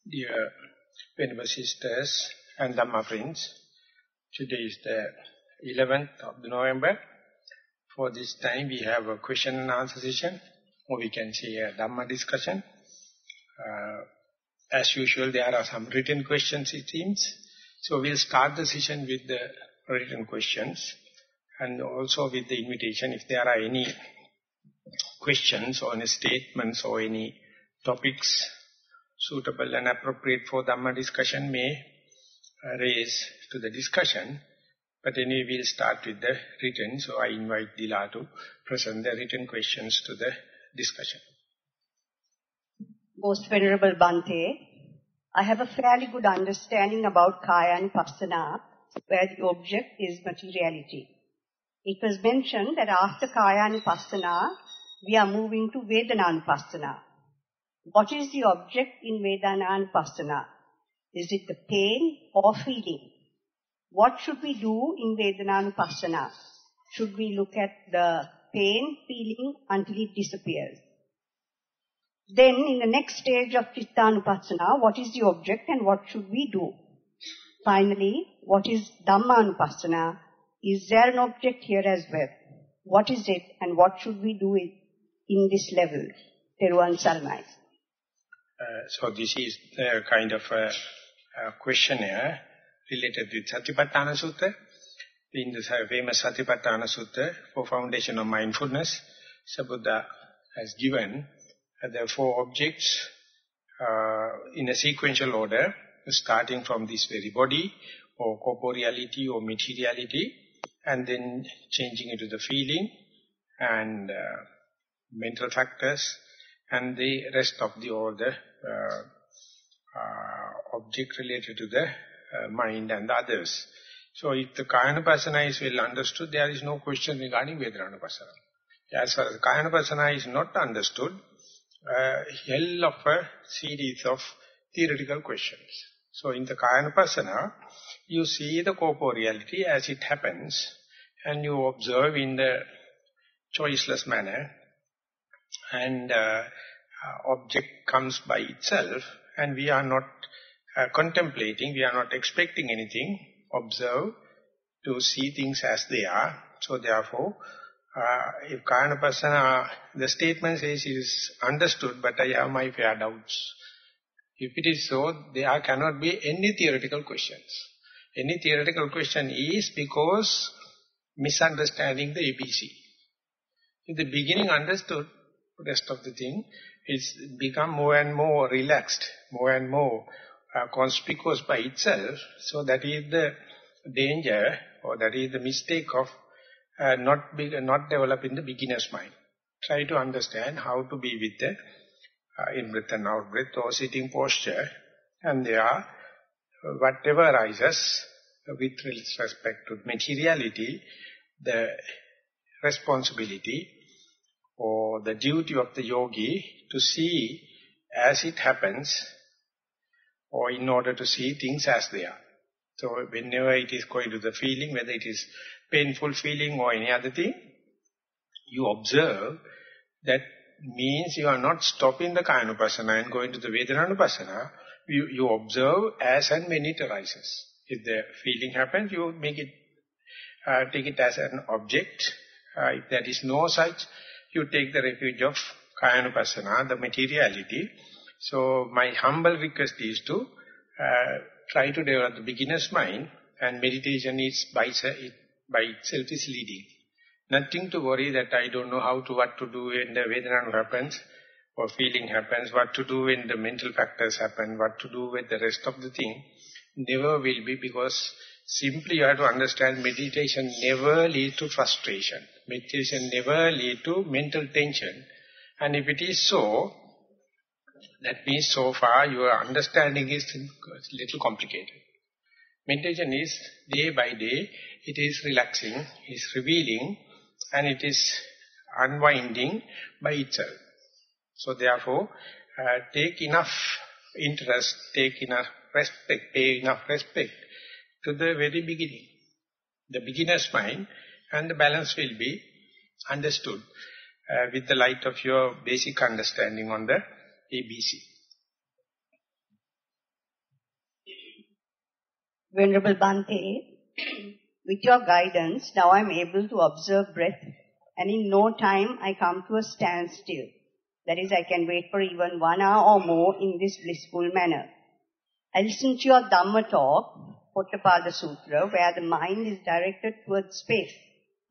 Dear Venerable Sisters and Dhamma friends, today is the 11th of November. For this time we have a question and answer session, or we can say a Dhamma discussion. As usual, there are some written questions, it seems. So we'll start the session with the written questions and also with the invitation. If there are any questions or any statements or any topics suitable and appropriate for Dhamma discussion may raise to the discussion. But anyway, we'll start with the written. So I invite Dila to present the written questions to the discussion. Most Venerable Bhante, I have a fairly good understanding about Kaya-anupassana, where the object is materiality. It was mentioned that after Kaya-anupassana, we are moving to Vedana-anupassana. What is the object in Vedana-anupassana? Is it the pain or feeling? What should we do in Vedana-anupassana? Should we look at the pain, feeling until it disappears? Then in the next stage of Chitta-anupassana, what is the object and what should we do? Finally, what is Dhamma-anupassana? Is there an object here as well? What is it and what should we do in this level? Thero and Saranai. So this is a kind of a questionnaire related with Satipatthana Sutta. In the famous Satipatthana Sutta, for foundation of mindfulness, Buddha has given the four objects in a sequential order, starting from this very body, or corporeality, or materiality, and then changing into the feeling, and mental factors, and the rest of all the object related to the mind and the others. So if the Kaya-anupassana is well understood, there is no question regarding Vedana-anupassana. As far as Kaya-anupassana is not understood, hell of a series of theoretical questions. So in the Kaya-anupassana, you see the corporeality as it happens, and you observe in the choiceless manner, and object comes by itself, and we are not contemplating, we are not expecting anything, observe to see things as they are. So therefore, if Kaya-anupassana, the statement says it is understood, but I have my fair doubts. If it is so, there cannot be any theoretical questions. Any theoretical question is because misunderstanding the ABC. In the beginning understood, the rest of the thing is become more and more relaxed, more and more conspicuous by itself. So that is the danger, or that is the mistake of not developing the beginner's mind. Try to understand how to be with the in-breath and out-breath, or sitting posture, and there, whatever arises with respect to materiality, the responsibility or the duty of the yogi to see as it happens, or in order to see things as they are. So whenever it is going to the feeling, whether it is painful feeling or any other thing, you observe. That means you are not stopping the Kaya-anupassana and going to the Vedana-anupassana. You observe as and when it arises. If the feeling happens, you make it, take it as an object. If there is no such, you take the refuge of Kaya-anupassana, the materiality. So my humble request is to try to develop the beginner's mind, and meditation is by itself is leading. Nothing to worry that I don't know what to do when the Vedana happens, or feeling happens, what to do when the mental factors happen, what to do with the rest of the thing. Never will be, because simply you have to understand meditation never leads to frustration. Meditation never leads to mental tension. And if it is so, that means so far your understanding is a little complicated. Meditation is day by day, it is relaxing, is revealing, and it is unwinding by itself. So therefore, take enough interest, take enough respect, pay enough respect to the very beginning, the beginner's mind, and the balance will be understood with the light of your basic understanding on the ABC. Venerable Bhante, with your guidance, now I am able to observe breath, and in no time I come to a standstill. That is, I can wait for even 1 hour or more in this blissful manner. I listen to your Dhamma talk, Pottapada Sutra, where the mind is directed towards space,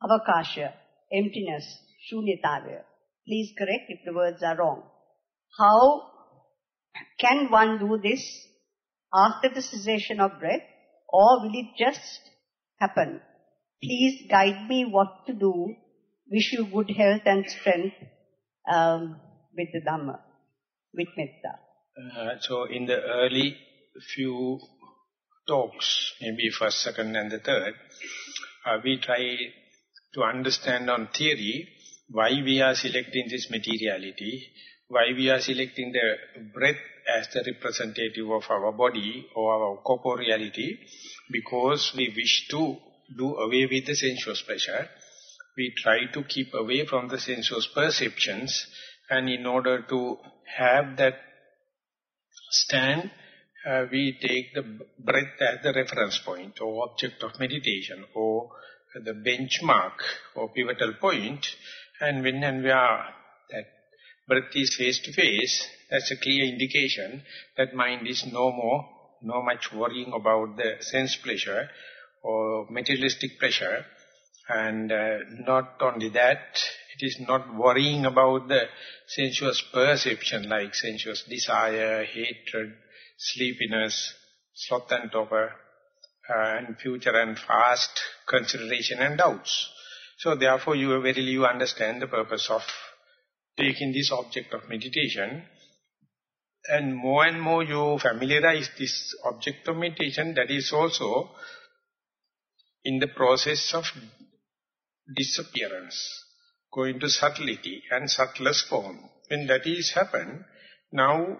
avakasha, emptiness, shunyatavya. Please correct if the words are wrong. How can one do this after the cessation of breath, or will it just happen? Please guide me what to do. Wish you good health and strength with the Dhamma, with metta. So in the early few talks, maybe first, second and the third, we try to understand on theory why we are selecting this materiality, why we are selecting the breath as the representative of our body or our corporeality, because we wish to do away with the sensuous pleasure. We try to keep away from the sensuous perceptions, and in order to have that stand, we take the breath as the reference point or object of meditation or the benchmark or pivotal point. And when we are, that breath is face to face, that's a clear indication that mind is no much worrying about the sense pleasure or materialistic pleasure. And not only that, it is not worrying about the sensuous perception like sensuous desire, hatred, sleepiness, sloth and torpor, and future and past consideration and doubts. So therefore you understand the purpose of taking this object of meditation, and more you familiarize this object of meditation, that is also in the process of disappearance, going to subtlety and subtlest form. When that is happened, now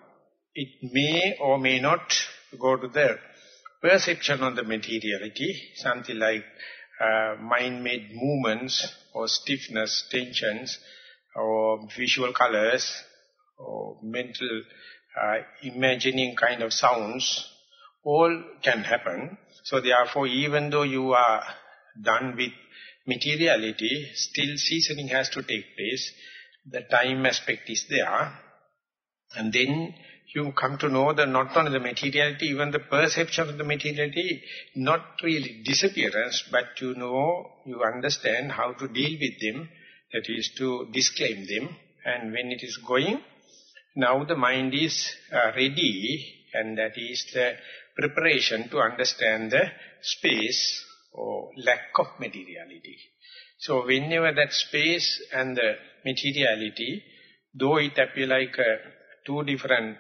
it may or may not go to the perception of the materiality, something like mind-made movements or stiffness, tensions, or visual colors, or mental imagining kind of sounds, all can happen. So therefore, even though you are done with materiality, still seasoning has to take place. The time aspect is there. And then you come to know that not only the materiality, even the perception of the materiality, not really disappearance, but you understand how to deal with them, that is to disclaim them. And when it is going, now the mind is ready, and that is the preparation to understand the space or lack of materiality. So whenever that space and the materiality, though it appear like two different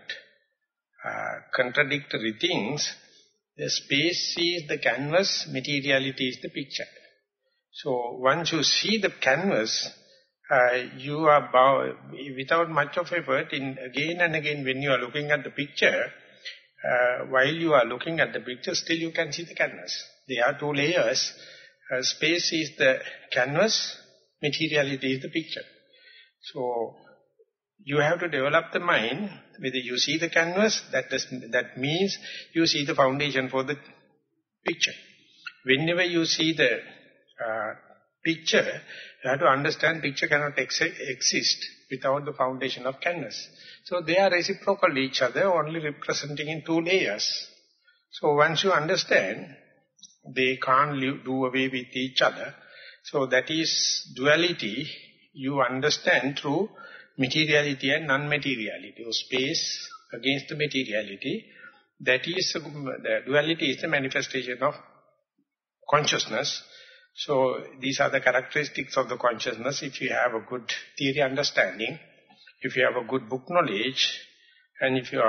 contradictory things, the space is the canvas, materiality is the picture. So once you see the canvas, you are without much of effort, again and again when you are looking at the picture, while you are looking at the picture, still you can see the canvas. There are two layers. Space is the canvas, materiality is the picture. So you have to develop the mind, whether you see the canvas, that means you see the foundation for the picture. Whenever you see the picture, you have to understand picture cannot exist without the foundation of canvas. So they are reciprocal each other, only representing in two layers. So once you understand, they can't do away with each other. So that is duality, you understand through materiality and non-materiality, or space against the materiality. That is, the duality is the manifestation of consciousness. So these are the characteristics of the consciousness. If you have a good theory understanding, if you have a good book knowledge, and if you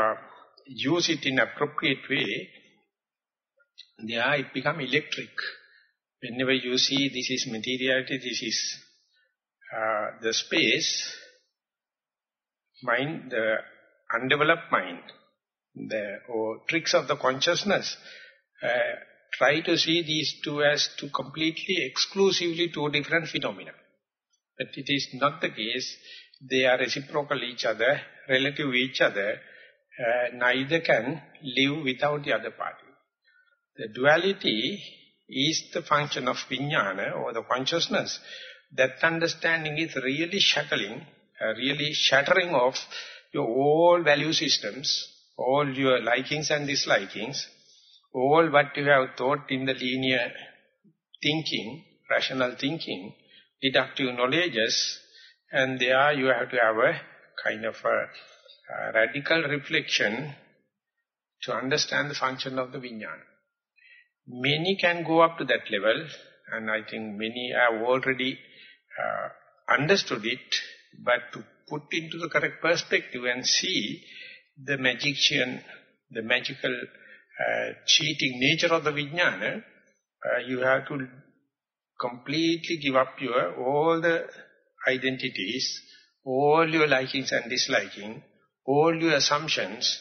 use it in appropriate way, it becomes electric. Whenever you see this is materiality, this is the space, mind, the undeveloped mind, or tricks of the consciousness, try to see these two as two completely, exclusively two different phenomena. But it is not the case. They are reciprocal each other, relative each other. Neither can live without the other party. The duality is the function of vijnana or the consciousness. That understanding is really shattering of your all value systems, all your likings and dislikings, all what you have thought in the linear thinking, rational thinking, deductive knowledges, and there you have to have a kind of a radical reflection to understand the function of the vijnana. Many can go up to that level, and I think many have already understood it, but to put into the correct perspective and see the magician, the magical cheating nature of the vijnana, you have to completely give up your all the identities, all your likings and disliking, all your assumptions,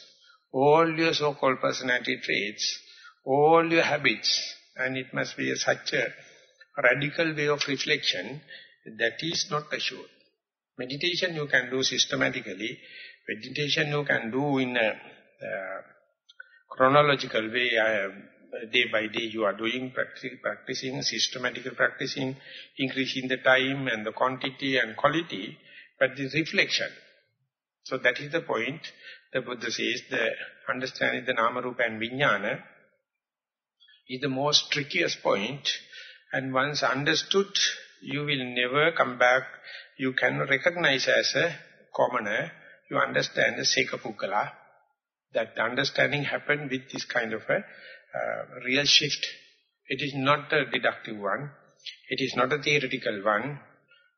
all your so-called personality traits, all your habits, and it must be such a radical way of reflection that is not assured. Meditation you can do systematically, meditation you can do in a chronological way, day by day you are doing, practicing, systematically practicing, increasing the time and the quantity and quality, but the reflection. So that is the point. The Buddha says the understanding the Nama, Rupa and Vijnana is the most trickiest point, and once understood, you will never come back. You can recognize as a commoner, you understand the Sekapukkala, that understanding happened with this kind of a real shift. It is not a deductive one, it is not a theoretical one.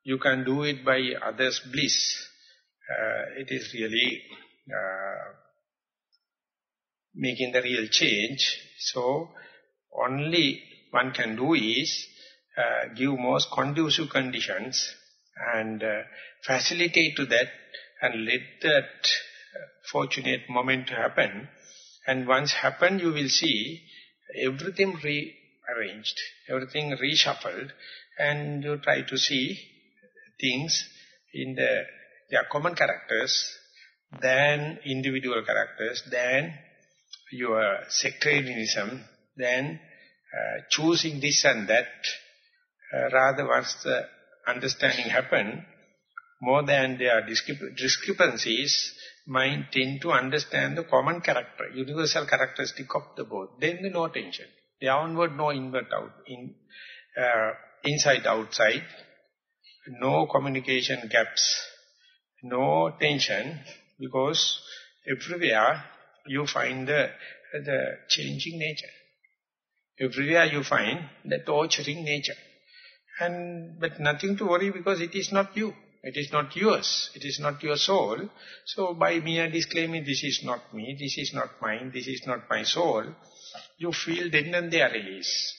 You can do it by others' bliss. It is really making the real change. So, only one can do is give most conducive conditions and facilitate to that and let that fortunate moment happen. And once happen, you will see everything rearranged, everything reshuffled, and you try to see things in their common characters, than individual characters, than your sectarianism, than choosing this and that. Rather, once the understanding happen, more than their discrepancies, mind tend to understand the common character, universal characteristic of the both. Then no tension. The onward, no invert out, inside, outside, no communication gaps, no tension, because everywhere you find the changing nature. Everywhere you find the torturing nature. But nothing to worry, because it is not you. It is not yours. It is not your soul. So by mere disclaiming, this is not me, this is not mine, this is not my soul, you feel then and there release.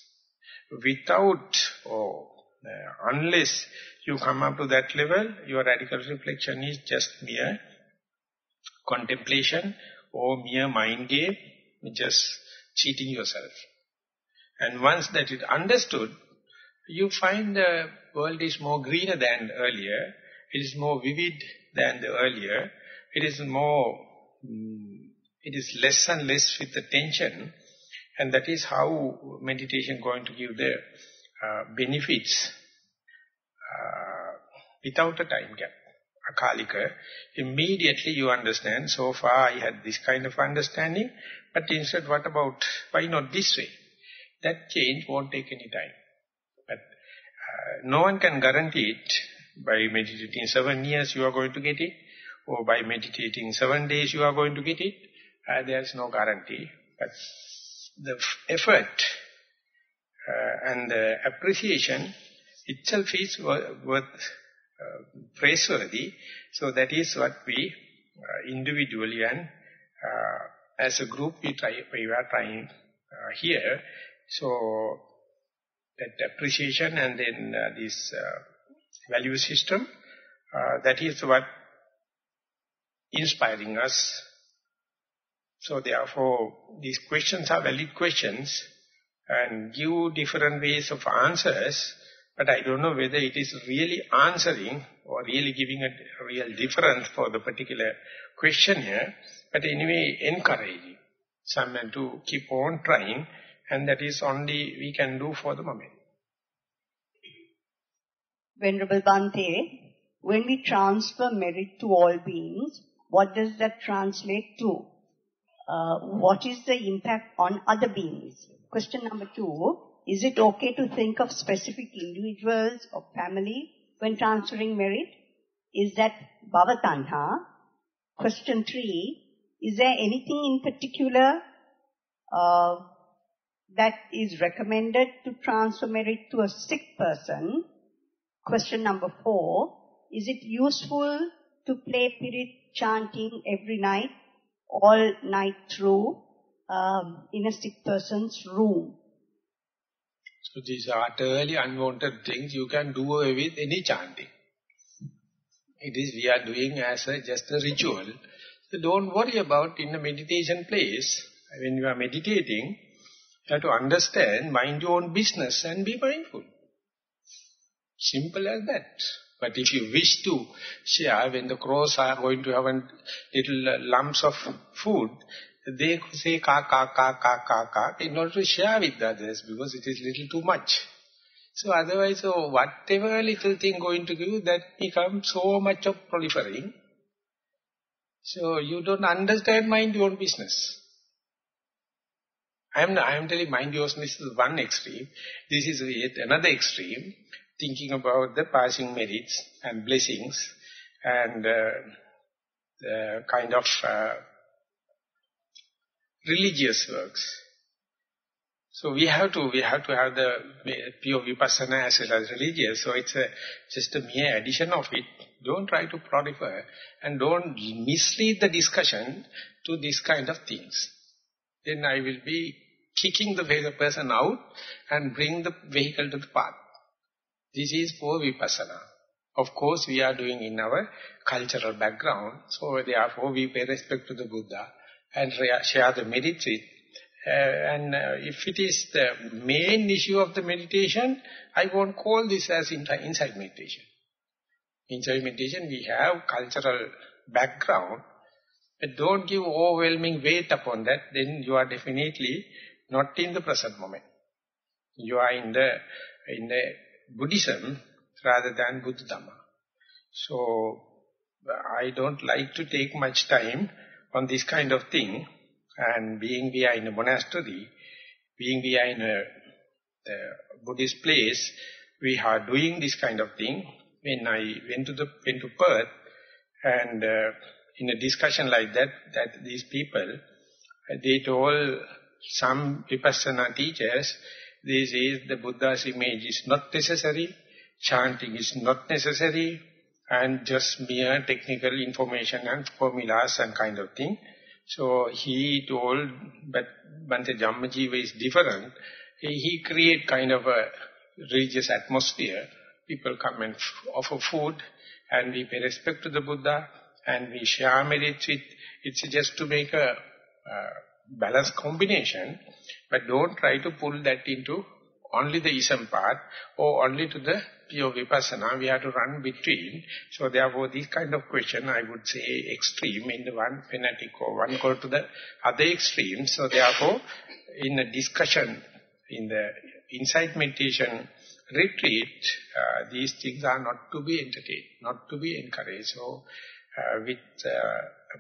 Without, unless you come up to that level, your radical reflection is just mere contemplation or mere mind game, just cheating yourself. And once that is understood, you find the world is more greener than earlier, it is more vivid than the earlier, it is less and less with the tension, and that is how meditation going to give the benefits without a time gap. Akalika, immediately you understand, so far I had this kind of understanding, but instead why not this way? That change won't take any time. But no one can guarantee it. By meditating 7 years you are going to get it, or by meditating 7 days you are going to get it. There is no guarantee. But the effort and the appreciation itself is worth praiseworthy. So that is what we individually and as a group we are trying here. So that appreciation and then this value system, that is what inspiring us. So therefore, these questions are valid questions and give different ways of answers, but I don't know whether it is really answering or really giving a real difference for the particular question here, but anyway encouraging someone to keep on trying And that is only we can do for the moment. Venerable Bhante, when we transfer merit to all beings, what does that translate to? What is the impact on other beings? Question number 2, is it okay to think of specific individuals or family when transferring merit? Is that bhavatanha? Question 3, is there anything in particular that is recommended to transfer merit to a sick person? Question number 4, is it useful to play Pirit chanting every night, all night through, in a sick person's room? So these are utterly unwanted things. You can do away with any chanting. It is we are doing as just a ritual. So don't worry about in a meditation place. When you are meditating, you have to understand, mind your own business and be mindful. Simple as that. But if you wish to share, when the crows are going to have a little lumps of food, they say ka, ka, ka, ka, ka, ka, in order to share with others, because it is little too much. So otherwise, whatever little thing going to give, that becomes so much of proliferating. So you don't understand, mind your own business. I am telling mind your own business is one extreme. This is yet another extreme. Thinking about the passing merits and blessings and the kind of religious works. So we have to have the pure vipassana as well as religious. So it's just a mere addition of it. Don't try to proliferate and don't mislead the discussion to this kind of things. Then I will be kicking the person out and bring the vehicle to the path. This is for vipassana. Of course, we are doing in our cultural background. So therefore, we pay respect to the Buddha and share the merits with. And if it is the main issue of the meditation, I won't call this as inside meditation. Inside meditation, we have cultural background. But don't give overwhelming weight upon that. Then you are definitely not in the present moment. You are in the Buddhism rather than Buddha Dhamma. So, I don't like to take much time on this kind of thing. And being we are in a monastery, being we are in a Buddhist place, we are doing this kind of thing. When I went to Perth, and in a discussion like that these people, they told some Vipassana teachers, this is the Buddha's image is not necessary, chanting is not necessary, and just mere technical information and formulas and kind of thing. So he told, but Bhante Dhammajiva is different. He create kind of a religious atmosphere. People come and offer food, and we pay respect to the Buddha, and we share merits with. It's just to make a balanced combination, but don't try to pull that into only the ism part or only to the pure vipassana. We have to run between. So therefore, this kind of question, I would say extreme in the one fanatic or one go to the other extreme. So therefore, in a discussion, in the insight meditation retreat, these things are not to be entertained, not to be encouraged. So with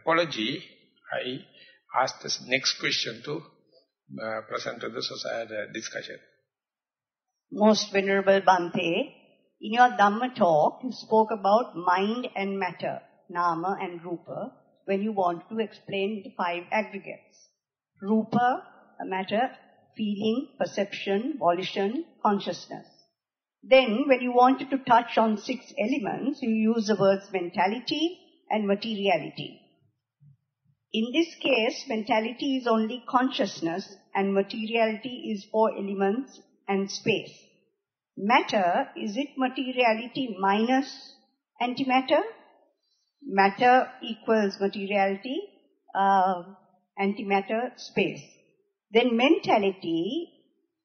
apology, I ask this next question to present to the society discussion. Most Venerable Bhante, in your Dhamma talk, you spoke about mind and matter, nama and rupa, when you want to explain the 5 aggregates. Rupa, matter, feeling, perception, volition, consciousness. Then, when you wanted to touch on 6 elements, you use the words mentality and materiality. In this case, mentality is only consciousness and materiality is 4 elements and space. Matter, is it materiality minus antimatter? Matter equals materiality, antimatter, space. Then mentality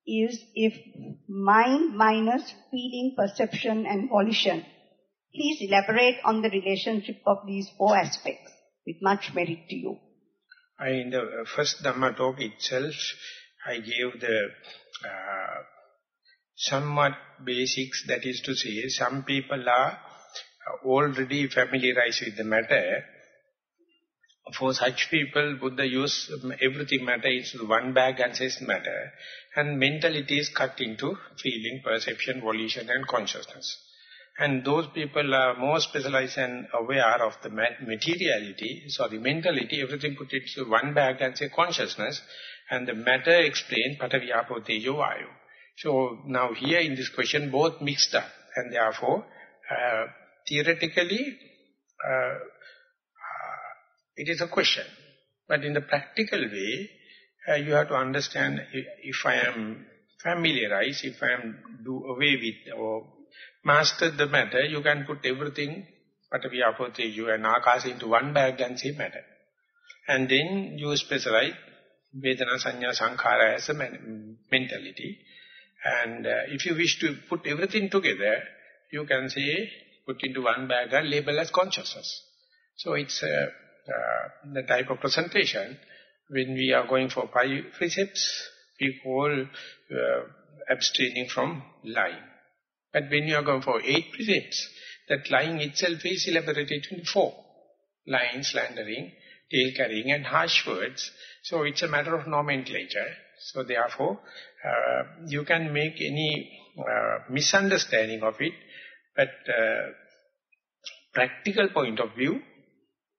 is if mind minus feeling, perception and volition. Please elaborate on the relationship of these 4 aspects with much merit to you. In the first Dhamma talk itself, I gave the somewhat basics, that is to say, some people are already familiarized with the matter. For such people, Buddha used everything matter into one bag and says matter. And mentality is cut into feeling, perception, volition and consciousness. And those people are more specialized and aware of the materiality, mentality, everything put into one bag and say consciousness. And the matter explained, Patavi, Apo, Tejo, Vayu. So now here in this question, both mixed up. And therefore, theoretically, it is a question. But in the practical way, you have to understand, if I am familiarized, if I am do away with or master the matter, you can put everything, Patavi, Apo, Tejo and Akasa into one bag and say matter. And then you specialize Vedana, Sanya, Sankhara as a mentality. And if you wish to put everything together, you can say, put into one bag and label as consciousness. So it's the type of presentation. When we are going for 5 precepts, we call abstaining from lying. But when you are going for 8 precepts, that lying itself is elaborated into 4. Lying, slandering, tail carrying and harsh words. So it's a matter of nomenclature. So therefore, you can make any misunderstanding of it, but practical point of view,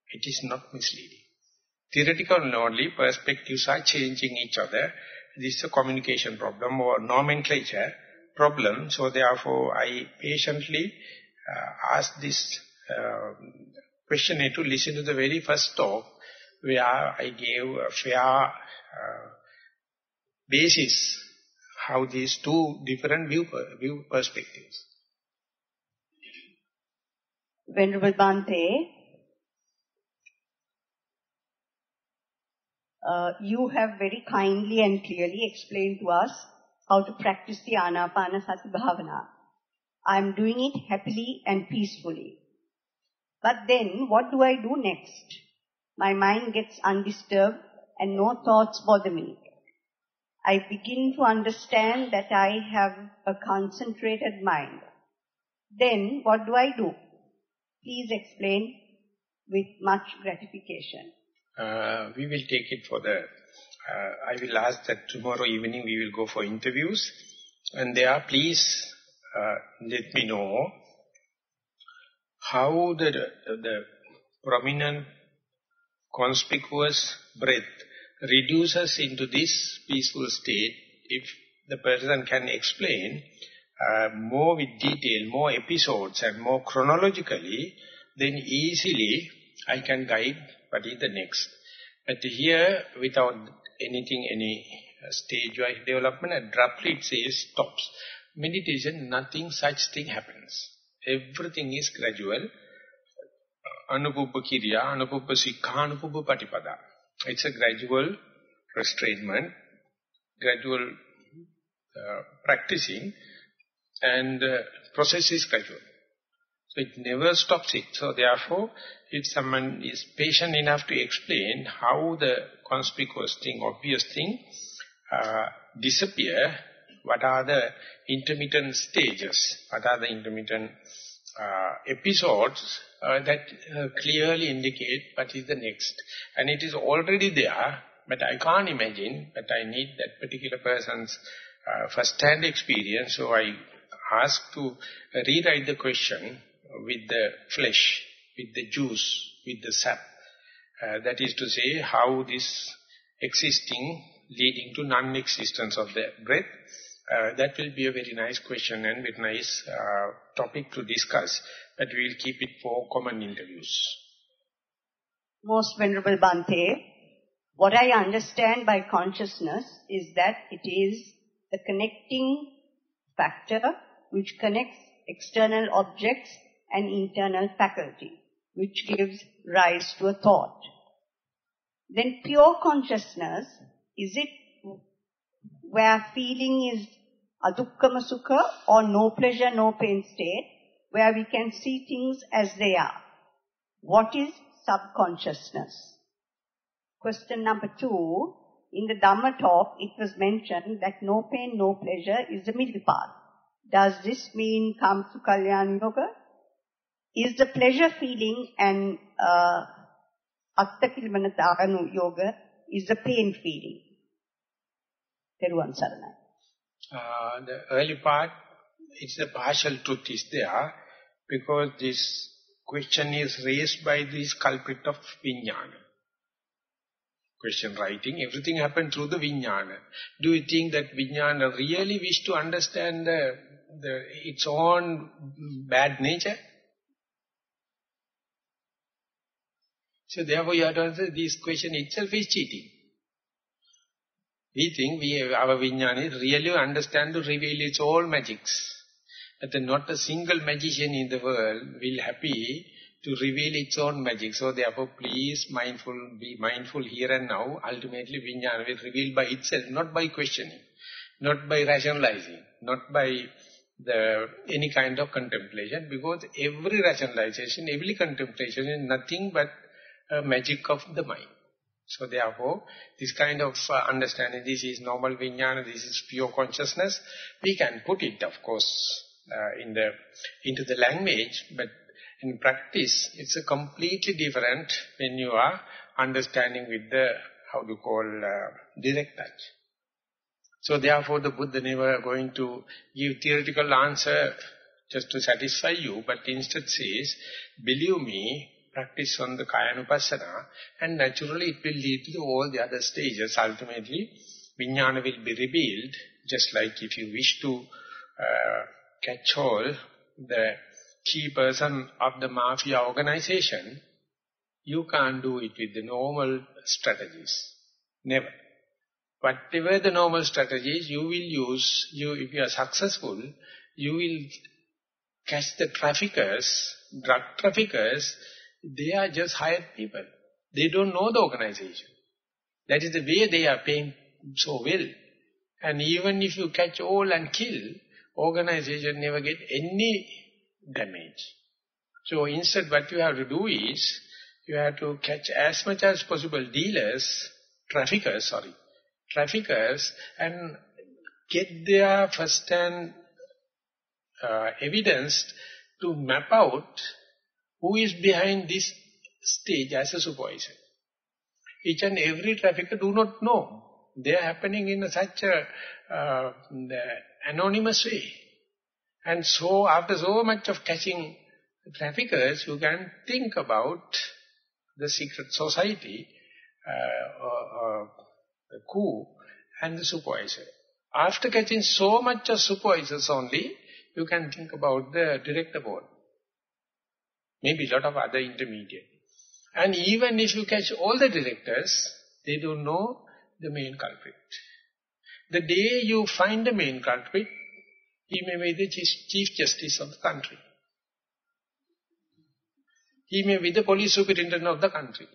it is not misleading. Theoretical only, perspectives are changing each other. This is a communication problem or nomenclature problem. So therefore, I patiently asked this questionnaire to listen to the very first talk, where I gave a fair basis how these two different view perspectives. Venerable Bhante, you have very kindly and clearly explained to us how to practice the Anapanasati Bhavana. I am doing it happily and peacefully. But then, what do I do next? My mind gets undisturbed and no thoughts bother me. I begin to understand that I have a concentrated mind. Then, what do I do? Please explain with much gratification. We will take it for the... I will ask that tomorrow evening we will go for interviews. And there, please let me know how the prominent, conspicuous breath reduces into this peaceful state. If the person can explain more with detail, more episodes and more chronologically, then easily I can guide what is the next. But here, without anything, any stage-wise development, abruptly it says stops. Meditation, nothing such thing happens. Everything is gradual. Anupuppa Kirya, Anupuppa Sikha, Anupuppa Patipada. It's a gradual restrainment, gradual practicing, and process is gradual. So it never stops it. So therefore, if someone is patient enough to explain how the conspicuous thing, obvious thing disappear, what are the intermittent stages, what are the intermittent episodes that clearly indicate what is the next. And it is already there, but I can't imagine, but I need that particular person's first-hand experience. So I ask to rewrite the question with the flesh, with the juice, with the sap. That is to say, how this existing leading to non-existence of the breath. That will be a very nice question and very nice topic to discuss, but we will keep it for common interviews. Most Venerable Bhante, what I understand by consciousness is that it is the connecting factor which connects external objects and internal faculty, which gives rise to a thought. Then pure consciousness, is it where feeling is adukkama sukha or no pleasure, no pain state, where we can see things as they are? What is subconsciousness? Question number 2, in the Dhamma talk, it was mentioned that no pain, no pleasure is the middle path. Does this mean comes to Kalyana Yoga? Is the pleasure feeling and Atta Kilmanataganu Yoga is the pain feeling? Thero Nissarana. The early part, it's a partial truth is there, because this question is raised by this culprit of Vijnana. Question writing, everything happened through the Vijnana. Do you think that Vijnana really wish to understand its own bad nature? So therefore you have to answer, this question itself is cheating. We think our Vijnana really understand to reveal its all magics. But then not a single magician in the world will happy to reveal its own magic. So therefore please be mindful here and now. Ultimately Vijnana will reveal by itself, not by questioning, not by rationalizing, not by any kind of contemplation, because every rationalization, every contemplation is nothing but a magic of the mind. So therefore, this kind of understanding, this is normal Vijnana, this is pure consciousness, we can put it, of course, into the language, but in practice, it's a completely different when you are understanding with the, direct touch. So therefore, the Buddha never going to give theoretical answer just to satisfy you, but instead says, believe me, practice on the Kayanupassana, and naturally it will lead to all the other stages. Ultimately, Vijnana will be revealed, just like if you wish to catch hold the key person of the mafia organization, you can't do it with the normal strategies. Never. Whatever the normal strategies you will use, if you are successful, you will catch the traffickers, drug traffickers. They are just hired people. They don't know the organization. That is the way they are paying so well. And even if you catch all and kill, organization never get any damage. So instead what you have to do is, you have to catch as much as possible traffickers, and get their first-hand evidence to map out who is behind this stage as a supervisor. Each and every trafficker do not know. They are happening in such a anonymous way. And so, after so much of catching traffickers, you can think about the secret society, the coup, and the supervisor. After catching so much of supervisors only, you can think about the director board. Maybe a lot of other intermediate. And even if you catch all the directors, they don't know the main culprit. The day you find the main culprit, he may be the chief justice of the country. He may be the police superintendent of the country.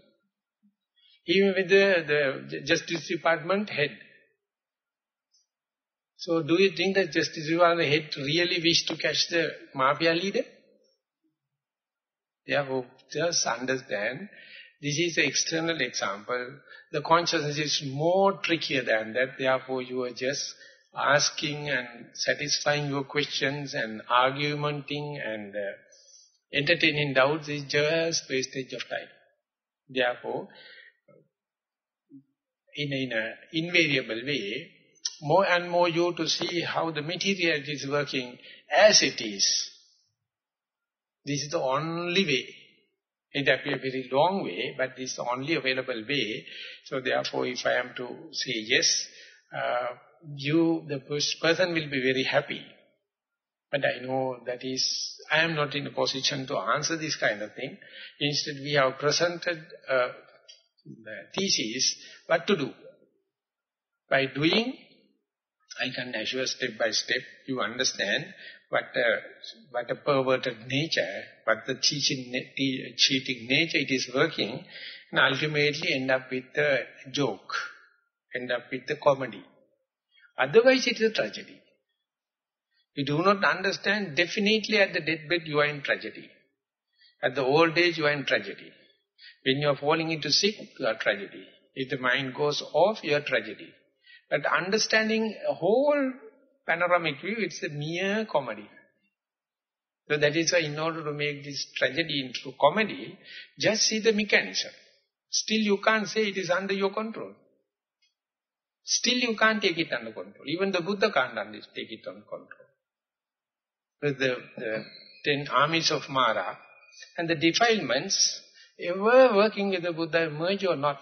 He may be the justice department head. So do you think that justice department head really wish to catch the mafia leader? Therefore, just understand, this is the external example. The consciousness is more trickier than that. Therefore, you are just asking and satisfying your questions and argumenting and entertaining doubts is just wastage of time. Therefore, in an invariable way, more and more you to see how the materiality is working as it is. This is the only way. It appears a very long way, but this is the only available way. So therefore, if I am to say yes, the person will be very happy. But I know that I am not in a position to answer this kind of thing. Instead, we have presented the thesis, what to do. By doing, I can assure step by step, you understand what a perverted nature, what the cheating nature it is working, and ultimately end up with a joke, end up with a comedy. Otherwise it is a tragedy. You do not understand, definitely at the deathbed you are in tragedy. At the old age you are in tragedy. When you are falling into sick, you are tragedy. If the mind goes off, your tragedy. But understanding a whole panoramic view, it's a mere comedy. So that is why in order to make this tragedy into comedy, just see the mechanism. Still you can't say it is under your control. Still you can't take it under control. Even the Buddha can't take it under control. With the 10 armies of Mara and the defilements, ever working with the Buddha, emerge or not.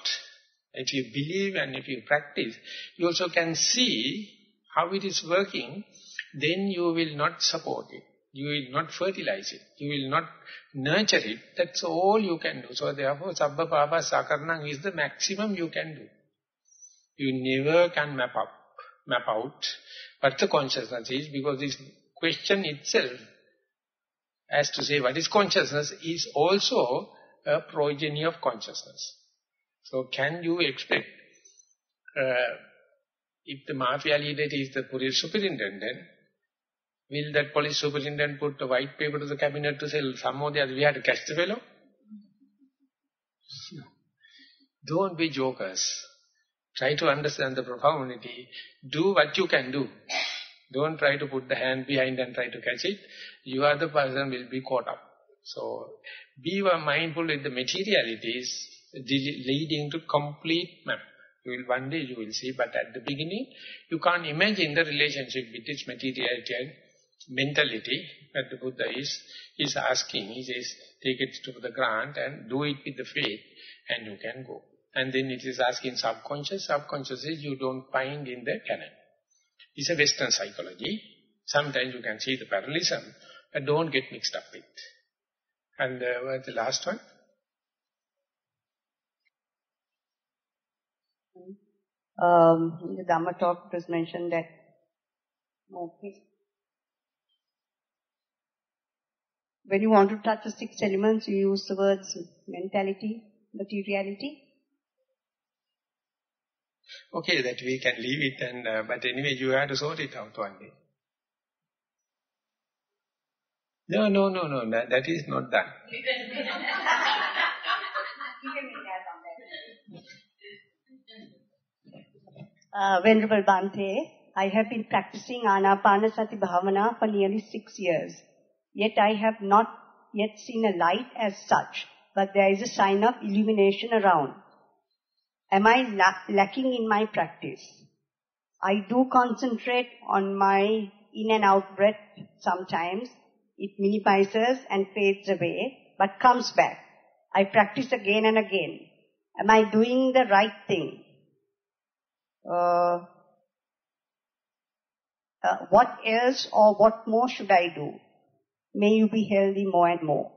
If you believe and if you practice, you also can see how it is working, then you will not support it. You will not fertilize it. You will not nurture it. That's all you can do. So therefore, Sabba Papa Sakarnang is the maximum you can do. You never can map out what the consciousness is, because this question itself, as to say what is consciousness, is also a progeny of consciousness. So can you expect, if the mafia leader is the police superintendent, will that police superintendent put a white paper to the cabinet to say, somehow the other we had to catch the fellow? No. Don't be jokers. Try to understand the profundity. Do what you can do. Don't try to put the hand behind and try to catch it. You are the person who will be caught up. So, be mindful with the materialities leading to complete map. One day you will see, but at the beginning, you can't imagine the relationship with its materiality and mentality that the Buddha is asking. He says, take it to the ground and do it with the faith, and you can go. And then it is asking subconscious. Subconscious is you don't find in the canon. It's a Western psychology. Sometimes you can see the parallelism, but don't get mixed up with. And what's the last one? In the Dhamma talk it was mentioned that, when you want to touch the 6 elements, you use the words mentality, materiality. Okay, that we can leave it, and but anyway, you have to sort it out one day. No, that is not done. Venerable Bhante, I have been practicing Anapanasati Bhavana for nearly 6 years. Yet I have not yet seen a light as such, but there is a sign of illumination around. Am I lacking in my practice? I do concentrate on my in and out breath sometimes. It minimizes and fades away, but comes back. I practice again and again. Am I doing the right thing? What else or what more should I do? May you be healthy more and more.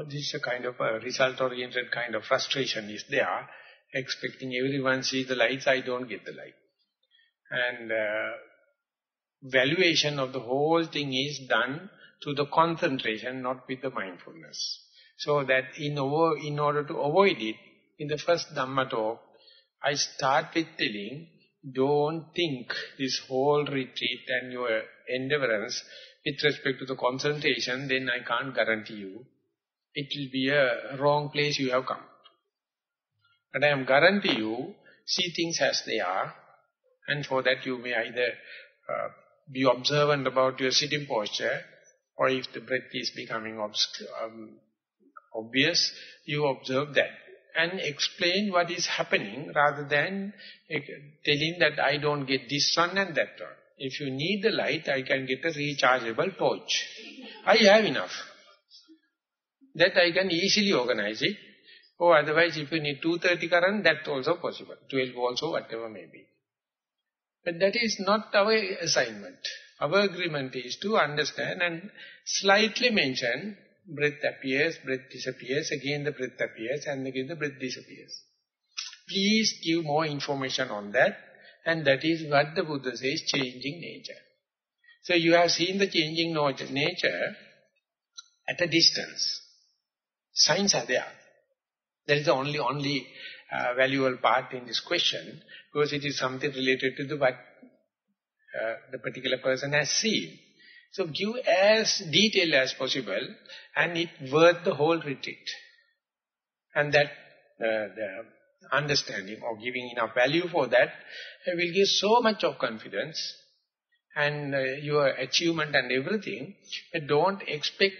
This is a kind of a result-oriented kind of frustration is there. Expecting everyone see the lights, I don't get the light. And valuation of the whole thing is done to the concentration, not with the mindfulness. So that in order to avoid it, in the first Dhamma talk, I start with telling, don't think this whole retreat and your endeavorance with respect to the concentration, then I can't guarantee you. It will be a wrong place you have come. But I am guarantee you, see things as they are, and for that you may either be observant about your sitting posture, or if the breath is becoming obvious, you observe that. And explain what is happening rather than telling that I don't get this one and that one. If you need the light, I can get a rechargeable torch. I have enough. That I can easily organize it. Or otherwise, if you need 230 current, that's also possible. 12 also, whatever may be. But that is not our assignment. Our agreement is to understand and slightly mention, breath appears, breath disappears, again the breath appears, and again the breath disappears. Please give more information on that, and that is what the Buddha says, changing nature. So you have seen the changing nature at a distance. Signs are there. That is the only valuable part in this question, because it is something related to the what the particular person has seen. So give as detailed as possible, and it worth the whole retreat. And that the understanding or giving enough value for that, will give so much of confidence and your achievement and everything. But don't expect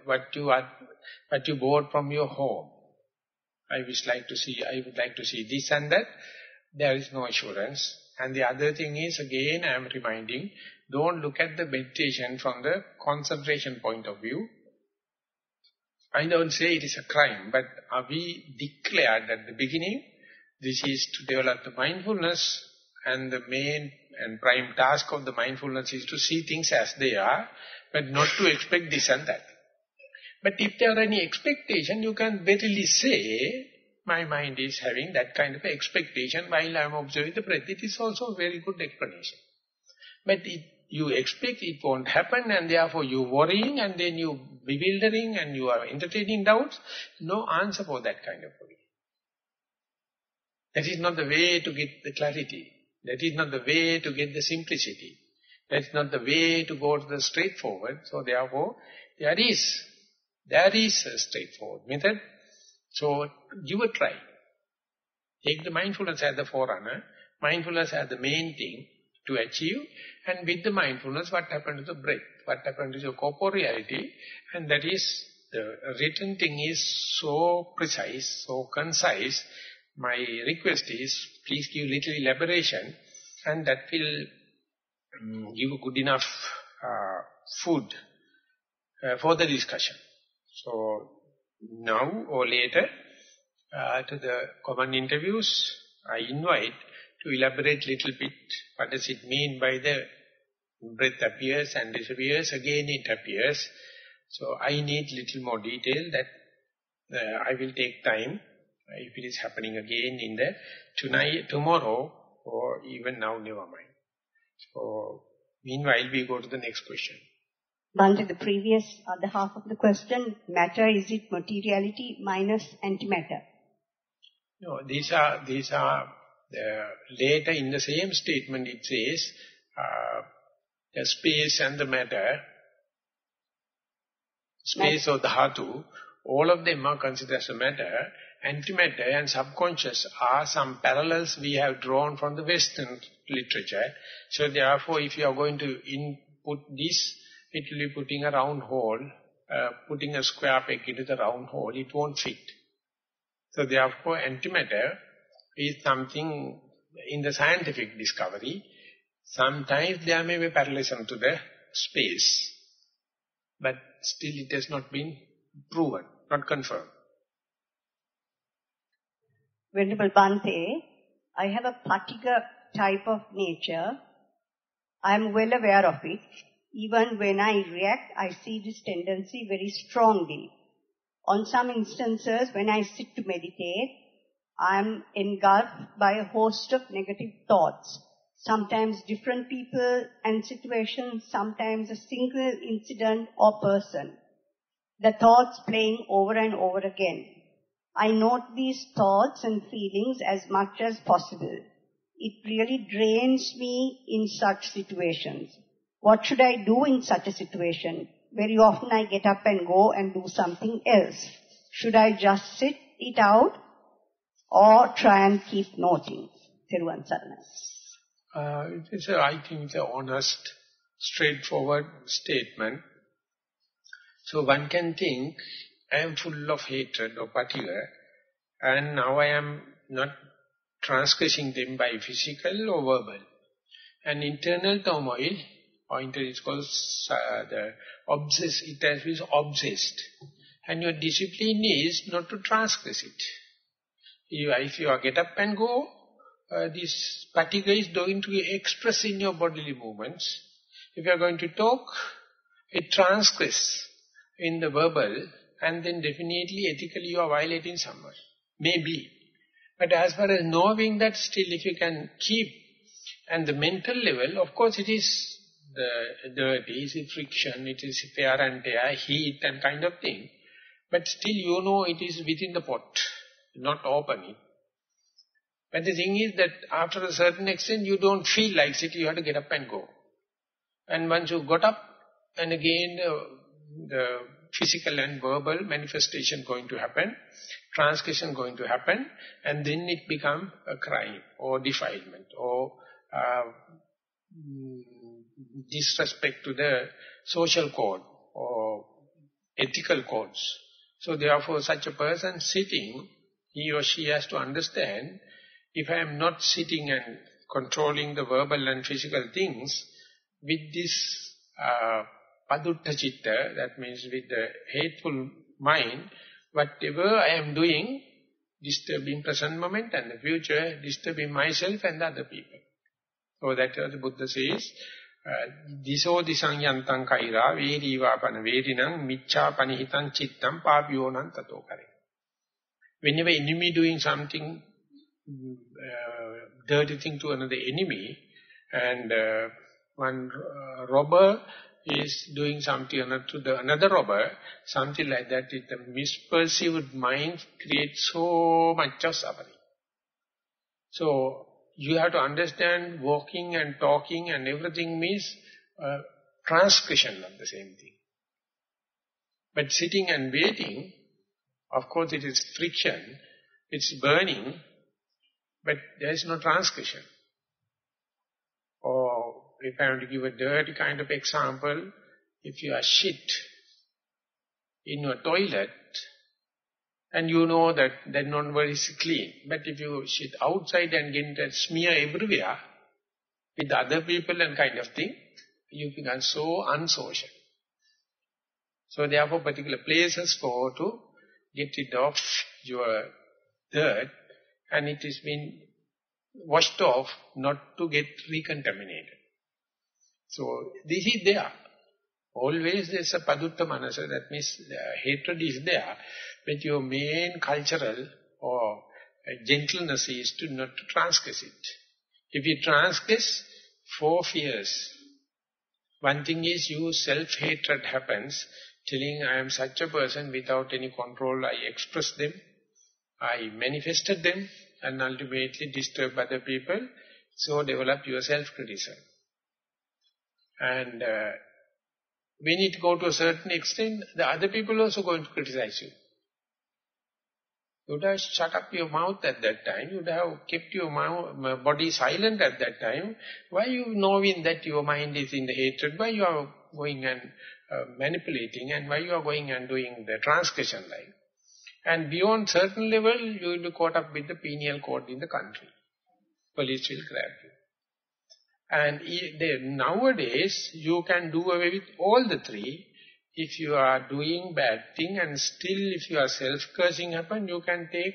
what you bought from your home. I would like to see this and that. There is no assurance. And the other thing is, again, I am reminding, don't look at the meditation from the concentration point of view. I don't say it is a crime, but we declared at the beginning, this is to develop the mindfulness, and the main and prime task of the mindfulness is to see things as they are, but not to expect this and that. But if there are any expectation, you can verily say, my mind is having that kind of expectation while I am observing the breath. It is also a very good explanation. But you expect it won't happen, and therefore you worrying, and then you bewildering, and you are entertaining doubts. No answer for that kind of worry. That is not the way to get the clarity. That is not the way to get the simplicity. That is not the way to go to the straightforward. So therefore, there is a straightforward method. So give a try. Take the mindfulness as the forerunner, mindfulness as the main thing to achieve, and with the mindfulness, what happened to the breath, what happened to your corporeality, and that is, the written thing is so precise, so concise. My request is, please give little elaboration, and that will give a good enough food for the discussion. So, now or later, to the common interviews, I invite to elaborate little bit what does it mean by the breath appears and disappears, again it appears. So I need little more detail that I will take time if it is happening again in the tomorrow, or even now, never mind. So meanwhile we go to the next question. Bhante, the previous other half of the question, matter, is it materiality minus antimatter? No, these are later in the same statement it says, the space and the matter, space or Dhathu, all of them are considered as a matter. Antimatter and subconscious are some parallels we have drawn from the Western literature. So therefore, if you are going to input this, it will be putting a round hole, putting a square peg into the round hole, it won't fit. So therefore, antimatter is something in the scientific discovery. Sometimes there may be parallelism to the space, but still it has not been proven, not confirmed. Venerable Bhante, I have a particular type of nature. I am well aware of it. Even when I react, I see this tendency very strongly. On some instances, when I sit to meditate, I am engulfed by a host of negative thoughts. Sometimes different people and situations, sometimes a single incident or person. The thoughts playing over and over again. I note these thoughts and feelings as much as possible. It really drains me in such situations. What should I do in such a situation? Very often I get up and go and do something else. Should I just sit it out or try and keep noting? Thero it is, I think, it's an honest, straightforward statement. So one can think, I am full of hatred or particular, and now I am not transgressing them by physical or verbal. And internal turmoil, or it's called it has been obsessed. And your discipline is not to transgress it. If you get up and go, this fatigue is going to express in your bodily movements. If you are going to talk, it transgress in the verbal, and then definitely ethically you are violating someone. Maybe. But as far as knowing that, still if you can keep, and the mental level, of course it is the dirty, it is friction, it is tear and tear, heat and kind of thing. But still you know it is within the pot, not open it. But the thing is that after a certain extent you don't feel like sitting, you have to get up and go. And once you got up, and again the physical and verbal manifestation going to happen, transgression going to happen, and then it become a crime or defilement or disrespect to the social code or ethical codes. So therefore such a person sitting, he or she has to understand, if I am not sitting and controlling the verbal and physical things, with this padutta citta, that means with the hateful mind, whatever I am doing, disturbing present moment and the future, disturbing myself and the other people. So that the Buddha says, diso disang yantang kaira, veriva pana verinang, miccha panihitan chittam, papyonan tato kare. Whenever enemy doing something, dirty thing to another enemy, and one robber is doing something to another robber, something like that, the misperceived mind creates so much of suffering. So, you have to understand walking and talking and everything means transgression of the same thing. But sitting and waiting, of course it is friction, it's burning, but there is no transgression. Or if I want to give a dirty kind of example, if you are shit in your toilet, and you know that not very clean, but if you shit outside and get that smear everywhere, with other people and kind of thing, you become so unsocial. So therefore particular places for to get rid of your dirt, and it is been washed off not to get recontaminated. So this is there. Always there is a padutta manasa, that means hatred is there, but your main cultural or gentleness is to not to transgress it. If you transgress, 4 fears. One thing is you self-hatred happens, telling I am such a person without any control, I express them, I manifested them, and ultimately disturb other people, so develop your self-criticism. And when it go to a certain extent, the other people also going to criticize you. You would have shut up your mouth at that time. You would have kept your body silent at that time. Why you knowing that your mind is in the hatred? Why you are going and manipulating? And why you are going and doing the transgression life? And beyond certain level, you will be caught up with the penal code in the country. Police will grab you. And nowadays, you can do away with all the 3. If you are doing bad thing and still if your self-cursing happen, you can take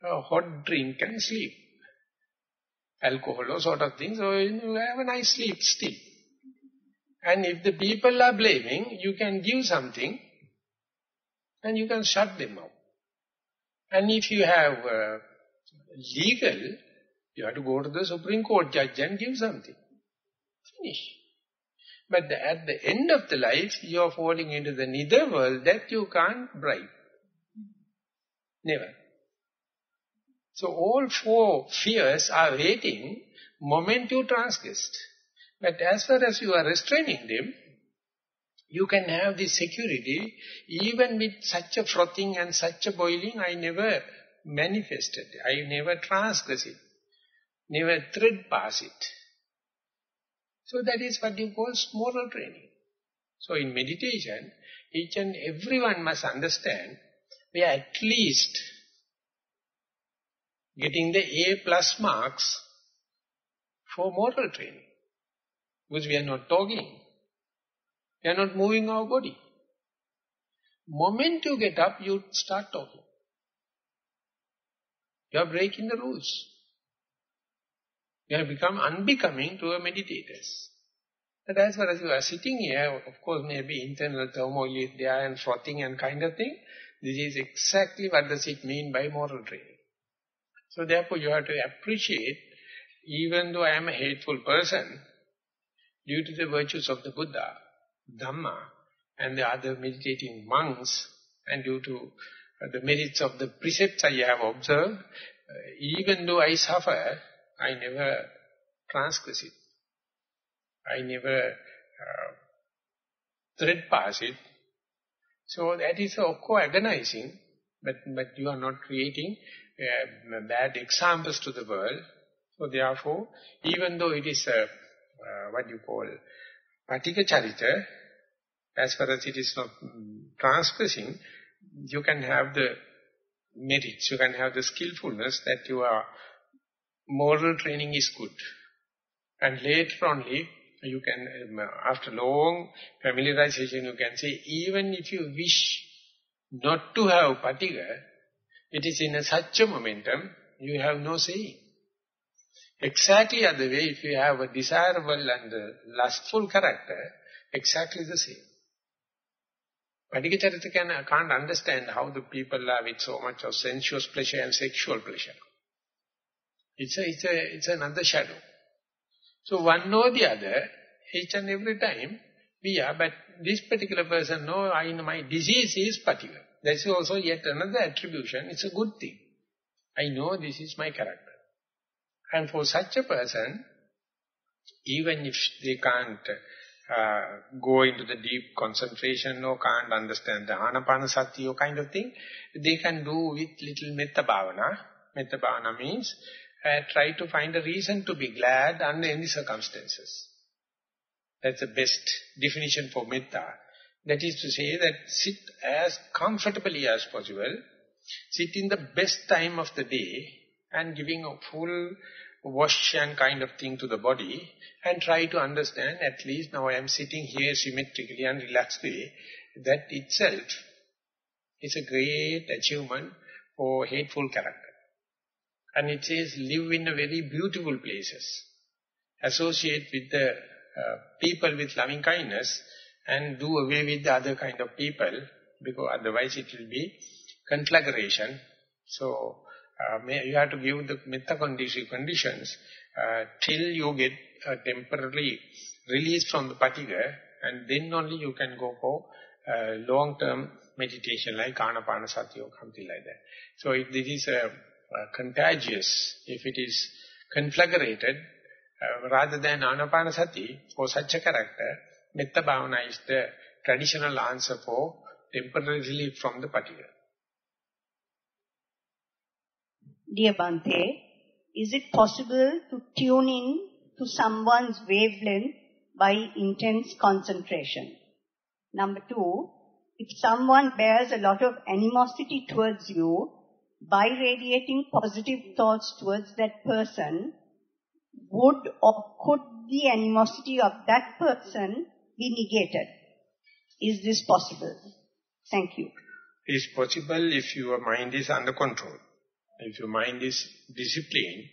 a hot drink and sleep. Alcohol or sort of thing, so you have a nice sleep still. And if the people are blaming, you can give something and you can shut them out. And if you have legal, you have to go to the Supreme Court judge and give something. Finish. But at the end of the life, you are falling into the nether world that you can't bribe. Never. So all 4 fears are waiting moment you transgressed. But as far as you are restraining them, you can have this security. Even with such a frothing and such a boiling, I never manifested. I never transgress it. Never thread pass it. So that is what you call moral training. So in meditation, each and everyone must understand, we are at least getting the A+ marks for moral training. Because we are not talking. We are not moving our body. Moment you get up, you start talking. You are breaking the rules. You have become unbecoming to a meditators. But as far as you are sitting here, of course maybe internal turmoil is there and frothing and kind of thing. This is exactly what does it mean by moral training. So therefore you have to appreciate, even though I am a hateful person, due to the virtues of the Buddha, Dhamma, and the other meditating monks, and due to the merits of the precepts I have observed, even though I suffer, I never transgress it. I never thread pass it. So that is of course agonizing, but you are not creating bad examples to the world. So therefore, even though it is a, what you call, patika charita, as far as it is not transgressing, you can have the merits, you can have the skillfulness that your moral training is good. And later only, you can, after long familiarization, you can say, even if you wish not to have patika, it is in such a momentum, you have no say. Exactly other way, if you have a desirable and lustful character, exactly the same. Patika charita can't understand how the people are with so much of sensuous pleasure and sexual pleasure. It's another shadow. So one or the other, each and every time, we are, but this particular person, no, my disease is patika. That's also yet another attribution. It's a good thing. I know this is my character. And for such a person, even if they can't go into the deep concentration or can't understand the anapanasati or kind of thing, they can do with little metta bhavana. Metta bhavana means try to find a reason to be glad under any circumstances. That's the best definition for metta. That is to say that sit as comfortably as possible, sit in the best time of the day and giving a full wash and kind of thing to the body and try to understand, at least now I am sitting here symmetrically and relaxed way. That itself is a great achievement for hateful character. And it says, live in a very beautiful places. Associate with the people with loving kindness and do away with the other kind of people, because otherwise it will be conflagration. So, you have to give the metta conditions till you get temporarily released from the patika, and then only you can go for long-term meditation like anapanasati or something like that. So if this is contagious, if it is conflagrated, rather than anapanasati, for such a character, metta bhavana is the traditional answer for temporary relief from the patika. Dear Bhante, is it possible to tune in to someone's wavelength by intense concentration? Number 2, if someone bears a lot of animosity towards you, by radiating positive thoughts towards that person, would or could the animosity of that person be negated? Is this possible? Thank you. It is possible if your mind is under control. If your mind is disciplined,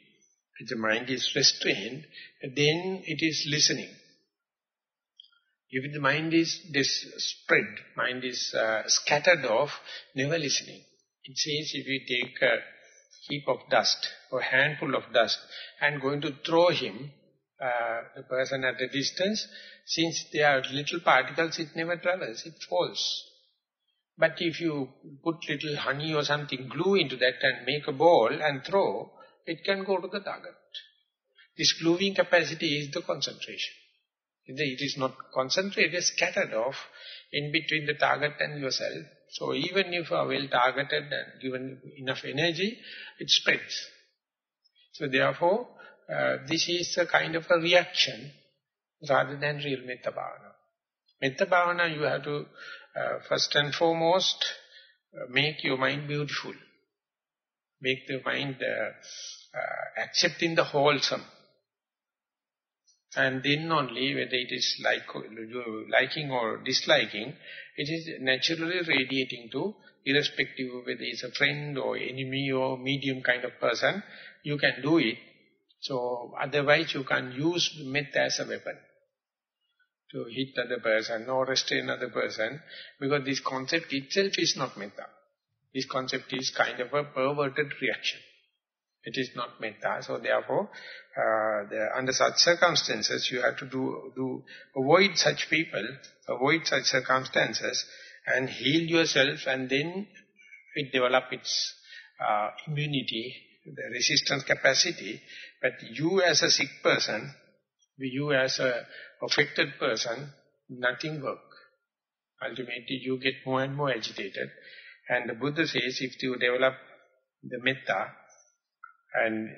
if the mind is restrained, then it is listening. If the mind is spread, mind is scattered off, never listening. It says if you take a heap of dust or handful of dust and going to throw him, the person at a distance, since they are little particles, it never travels, it falls. But if you put little honey or something, glue into that and make a ball and throw, it can go to the target. This gluing capacity is the concentration. It is not concentrated, scattered off in between the target and yourself. So even if you are well targeted and given enough energy, it spreads. So therefore, this is a kind of a reaction rather than real metta bhavana. Metta bhavana, you have to first and foremost make your mind beautiful. Make the mind accepting the wholesome. And then only, whether it is liking or disliking, it is naturally radiating to, irrespective of whether it's a friend or enemy or medium kind of person, you can do it. So otherwise you can use metta as a weapon to hit other person or restrain other person, because this concept itself is not metta. This concept is kind of a perverted reaction. It is not metta. So therefore, under such circumstances, you have to avoid such people, avoid such circumstances, and heal yourself, and then it develop its immunity, the resistance capacity. But you as a sick person, you as a affected person, nothing work. ultimately you get more and more agitated. And the Buddha says, if you develop the metta, and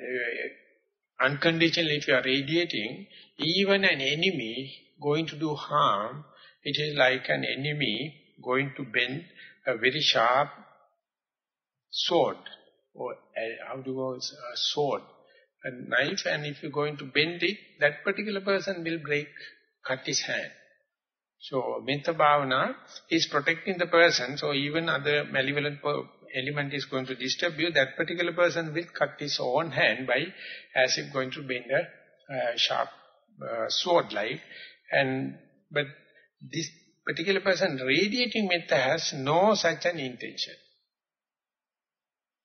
unconditionally if you are radiating, even an enemy going to do harm, it is like an enemy going to bend a very sharp sword, or how do you call it, a sword, a knife, and if you're going to bend it, that particular person will cut his hand. So, Metta Bhavana is protecting the person, so even other malevolent element is going to disturb you, that particular person will cut his own hand by, as if going to bend a sharp sword-like. But this particular person radiating metta has no such an intention.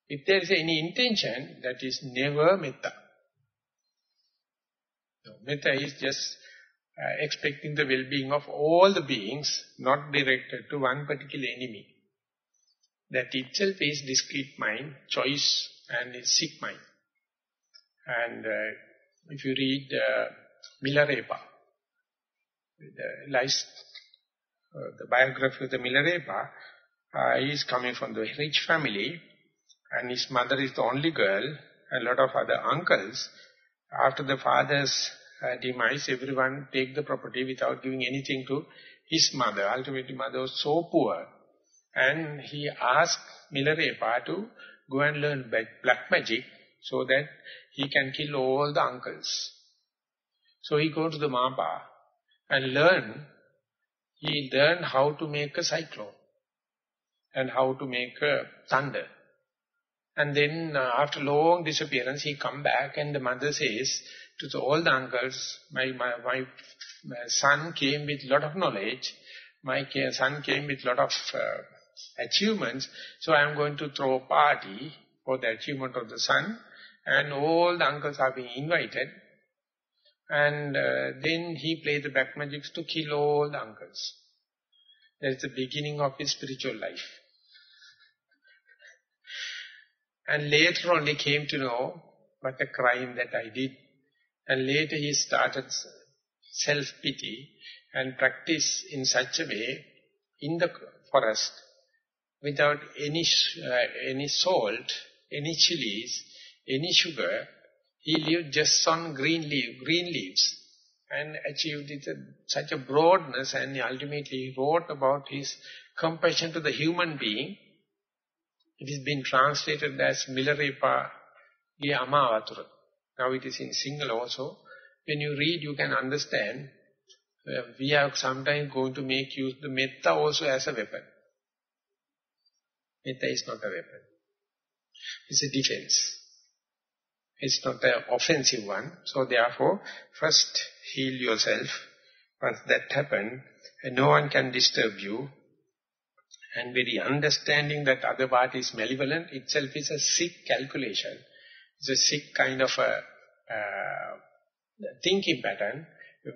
If there is any intention, that is never metta. No, metta is just expecting the well-being of all the beings, not directed to one particular enemy. That itself is discrete mind, choice, and is sick mind. And if you read Milarepa, the biography of the Milarepa, he is coming from the rich family, and his mother is the only girl, and a lot of other uncles. After the father's demise, everyone take the property without giving anything to his mother. Ultimately, mother was so poor. And he asked Milarepa to go and learn black magic so that he can kill all the uncles. So he goes to the Maha and he learned how to make a cyclone and how to make a thunder. And then after long disappearance, he come back and the mother says to all the uncles, my son came with lot of knowledge, my son came with lot of achievements, so I am going to throw a party for the achievement of the son, and all the uncles are being invited, and then he played the black magics to kill all the uncles. That's the beginning of his spiritual life. And later on he came to know what a crime that I did, and later he started self-pity and practice in such a way in the forest, without any salt, any chilies, any sugar. He lived just on green leaves and achieved it such a broadness, and ultimately he wrote about his compassion to the human being. It has been translated as Milarepa Ge Amavatura. Now it is in Sinhala also. When you read, you can understand. We are sometimes going to make use the metta also as a weapon. Metta is not a weapon. It's a defense. It's not an offensive one. So therefore, first heal yourself. Once that happens, no one can disturb you. And very understanding that other party is malevolent itself is a sick calculation. It's a sick kind of a thinking pattern.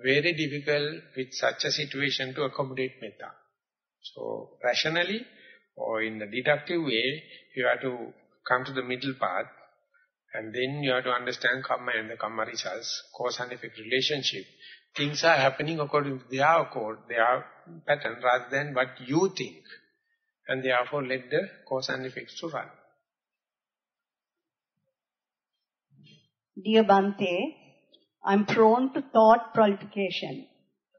Very difficult with such a situation to accommodate metta. So rationally or in a deductive way, you have to come to the middle path, and then you have to understand karma and the karma results, cause and effect relationship. Things are happening according to their code, their pattern, rather than what you think. And therefore let the cause and effects to run. Dear Bhante, I'm prone to thought proliferation.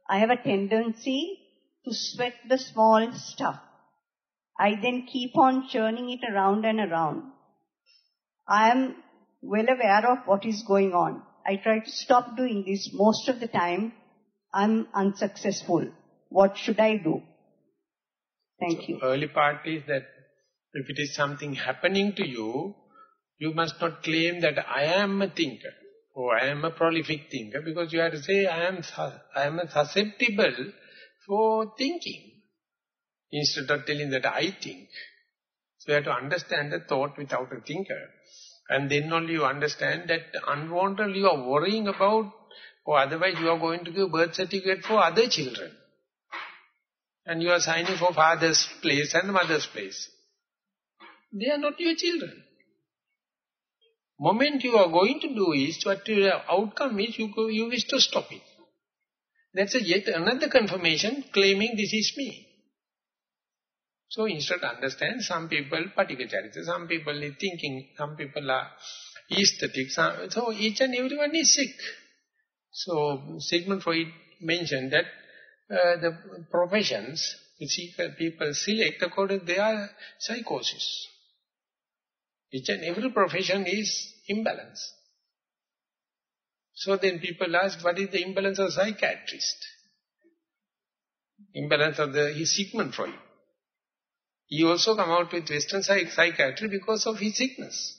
I have a tendency to sweat the small stuff. I then keep on churning it around and around. I am well aware of what is going on. I try to stop doing this. Most of the time, I'm unsuccessful. What should I do? Thank you. Early part is that if it is something happening to you, you must not claim that I am a thinker or I am a prolific thinker, because you have to say I am susceptible for thinking, instead of telling that I think. So you have to understand the thought without a thinker. And then only you understand that unwanted you are worrying about, or otherwise you are going to give birth certificate for other children. And you are signing for father's place and mother's place. They are not your children. Moment you are going to do is, what your outcome is, you wish to stop it. That's yet another confirmation claiming this is me. So instead understand, some people paticacharita, some people are thinking, some people are aesthetic, so each and everyone is sick. So Sigmund Freud mentioned that the professions which people select according to their psychosis. Each and every profession is imbalance. So then people ask, what is the imbalance of psychiatrist? Imbalance of his Sigmund Freud. He also come out with Western psychiatry because of his sickness.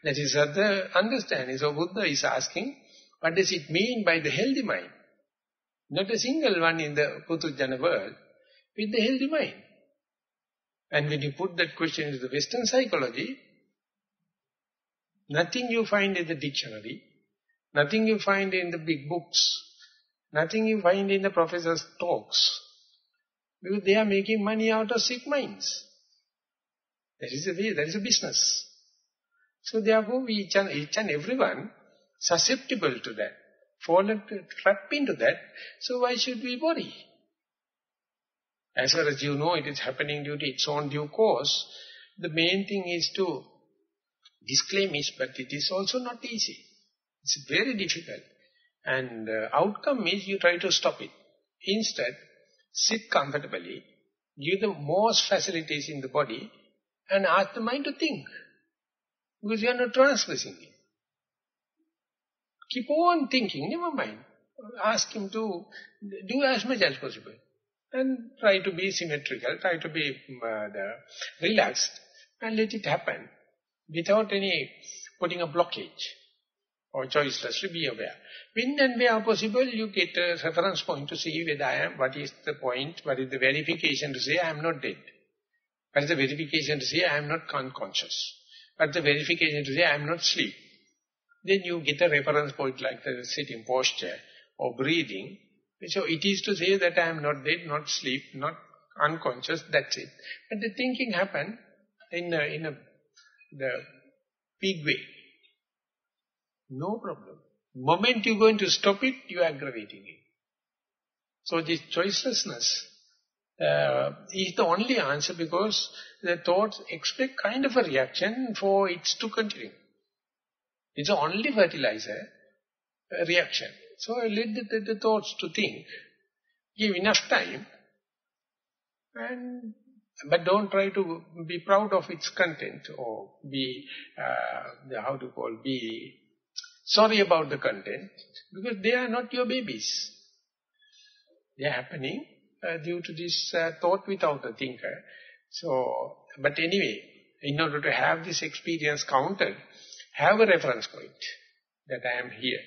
That is the understanding. So Buddha is asking, what does it mean by the healthy mind? Not a single one in the Putujjana world with the healthy mind. And when you put that question into the Western psychology, nothing you find in the dictionary, nothing you find in the big books, nothing you find in the professor's talks, because they are making money out of sick minds. That is the way, that is a business. So therefore, we each and everyone susceptible to that, trapped into that, so why should we worry? As far as you know, it is happening due to its own due course. The main thing is to disclaim it, but it is also not easy. It's very difficult. And outcome is you try to stop it. Instead, sit comfortably, give the most facilities in the body, and ask the mind to think. Because you are not transgressing it. Keep on thinking, never mind. Ask him to do as much as possible. And try to be symmetrical, try to be relaxed, and let it happen. Without any putting a blockage. Or choicelessly be aware. When and where possible, you get a reference point to see whether I am, what is the point, what is the verification to say I am not dead. What is the verification to say I am not unconscious. What is the verification to say I am not asleep. Then you get a reference point like the sitting posture or breathing. So it is to say that I am not dead, not asleep, not unconscious, that's it. But the thinking happen in the big way. No problem. Moment you're going to stop it, you are aggravating it. So this choicelessness is the only answer, because the thoughts expect kind of a reaction for it to continue. It's the only fertilizer, reaction. So let the thoughts to think. Give enough time. But don't try to be proud of its content or be, be sorry about the content, because they are not your babies. They are happening due to this thought without a thinker. So, but anyway, in order to have this experience counted, have a reference point that I am here.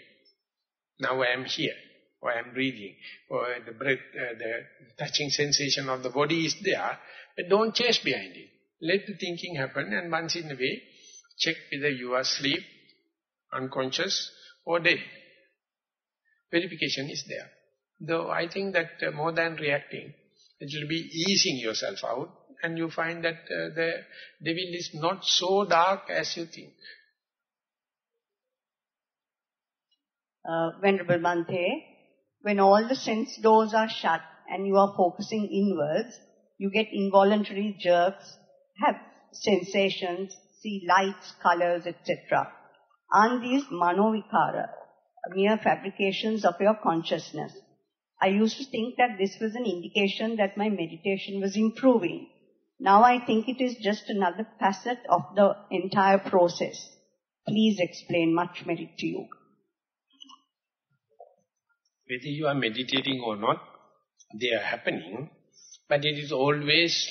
Now I am here, or I am breathing, or the breath, the touching sensation of the body is there, but don't chase behind it. Let the thinking happen, and once in a way, check whether you are asleep, unconscious, or dead. Verification is there. Though I think that more than reacting, it will be easing yourself out, and you find that the devil is not so dark as you think. Venerable Bhante, when all the sense doors are shut and you are focusing inwards, you get involuntary jerks, have sensations, see lights, colors, etc. Aren't these manovikara, mere fabrications of your consciousness? I used to think that this was an indication that my meditation was improving. Now I think it is just another facet of the entire process. Please explain. Much merit to you. Whether you are meditating or not, they are happening, but it is always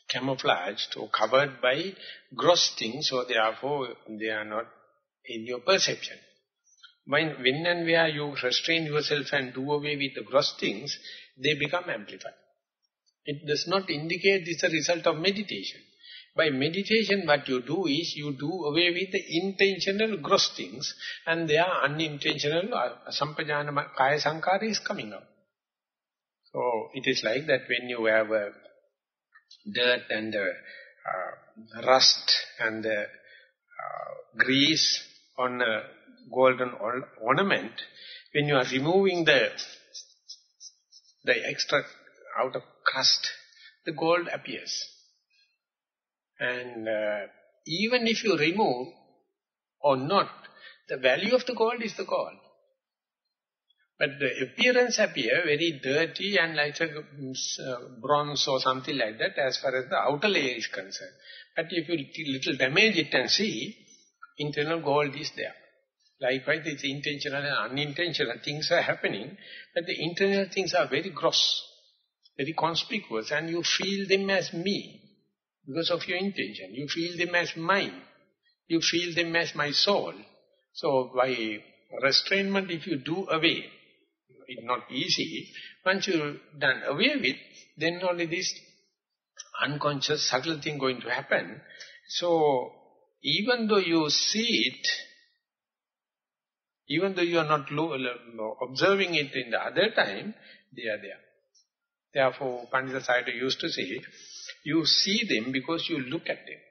camouflaged or covered by gross things, so therefore they are not in your perception. When and where you restrain yourself and do away with the gross things, they become amplified. It does not indicate this is a result of meditation. By meditation, what you do is, you do away with the intentional gross things, and their unintentional sampajana kaya sankara is coming out. So, it is like that when you have dirt and rust and grease on a golden ornament, when you are removing the extra outer crust, the gold appears. And even if you remove or not, the value of the gold is the gold. But the appearance appear very dirty and like a bronze or something like that as far as the outer layer is concerned. But if you little damage it and see, internal gold is there. Likewise, it's intentional and unintentional things are happening, but the internal things are very gross, very conspicuous, and you feel them as me because of your intention. You feel them as mine. You feel them as my soul. So by restrainment, if you do away, it's not easy. Once you've done away with, then only this unconscious, subtle thing going to happen. So even though you see it, even though you are not observing it in the other time, they are there. Therefore, Pandita Sayadaw used to say, you see them because you look at them.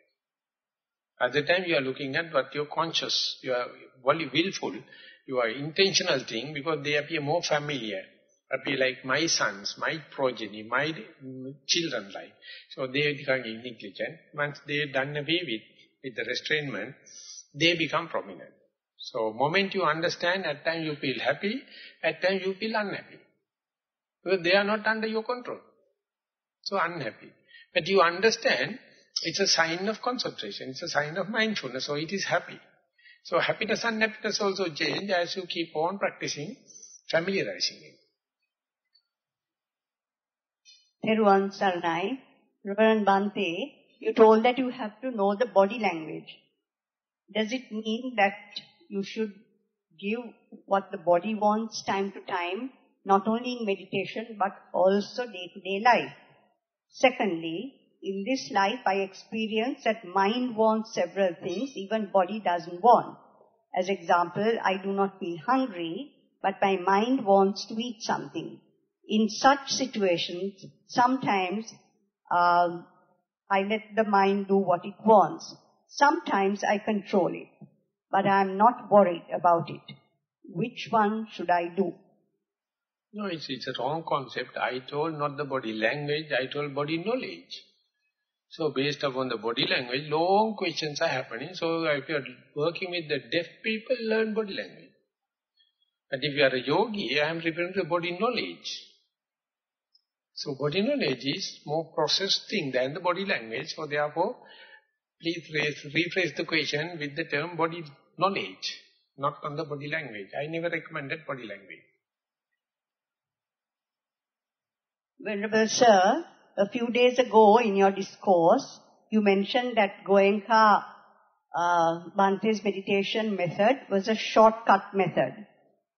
Other time you are looking at what you're conscious, you are willful, you are intentional thing because they appear more familiar, appear like my sons, my progeny, my children like. So they become negligent. Once they are done away with the restrainment, they become prominent. So moment you understand, at time you feel happy, at time you feel unhappy. Because they are not under your control. So unhappy. But you understand, it's a sign of concentration, it's a sign of mindfulness, so it is happy. So happiness and unhappiness also change as you keep on practicing, familiarizing it. Thero Saranai, Reverend Bhante, you told that you have to know the body language. Does it mean that you should give what the body wants time to time, not only in meditation but also day-to-day life? Secondly, in this life I experience that mind wants several things, even body doesn't want. As example, I do not feel hungry, but my mind wants to eat something. In such situations, sometimes I let the mind do what it wants. Sometimes I control it, but I am not worried about it. Which one should I do? No, it's a wrong concept. I told not the body language, I told body knowledge. So based upon the body language, long questions are happening. So if you are working with the deaf people, learn body language. But if you are a yogi, I am referring to body knowledge. So body knowledge is more processed thing than the body language. So therefore, please rephrase the question with the term body knowledge, not on the body language. I never recommended body language. Venerable Sir, a few days ago in your discourse, you mentioned that Goenka Bhante's meditation method was a shortcut method.